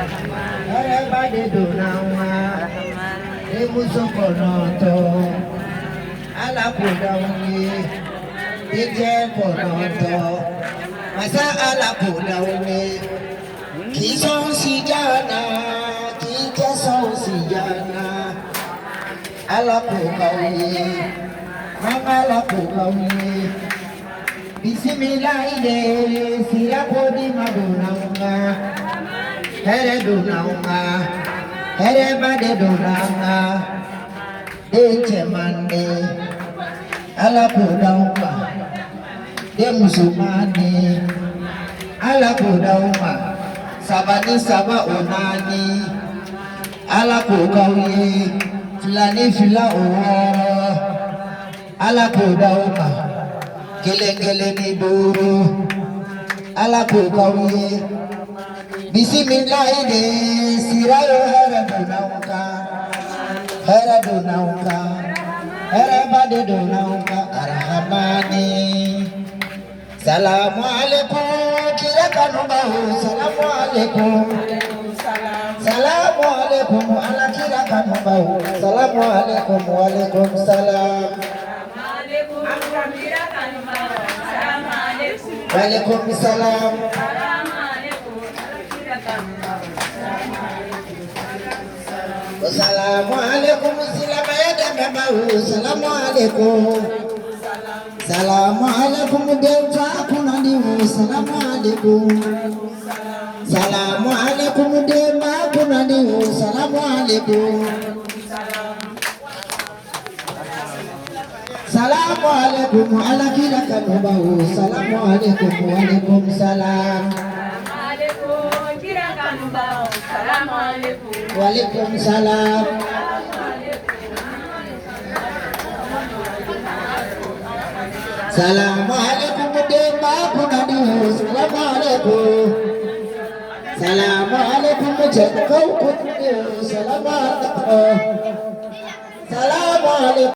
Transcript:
Everybody do now. Emusokonoto. Alakudauni. Ije konoto. Masa alakudauni. Kison sijana. Kike son sijana. Alakudauni. Mama alakudauni. Bismillahirrahmanirrahim. Sirapodi madunanga. Here dunanga. Here bade dunanga. Deche mande. Alakudauma. De musumani. Alakudauma. Sabani saba onani. Alakudauye. Filani fila oworo. Alakudauma. Kele ni duru. Alakudauye. Bismillahirrahmanirrahim. Sirayo here dunanga. Here dunanga. Everybody do now, Arhamani. Salamu alaikum, kirakanubahu. Salamu alaikum. Salamu alaikum, ala kirakanubahu. Salamu alaikum, walaikum salam. Walaikum salam. Assalamu alaikum, silama ya damabahu. Assalamu alaikum. Assalamu alaikum, delta kunanihu. Assalamu alaikum. Assalamu alaikum, dema kunanihu. Assalamu alaikum. Assalamu alaikum, ala kila kanubahu. Assalamu alaikum, walaikum salam. Walaikum salam. Assalamu alaikum dema kunanihu. Assalamu alaikum. Assalamu alaikum jekau kunanihu. Assalamu alaikum. Assalamu alaikum.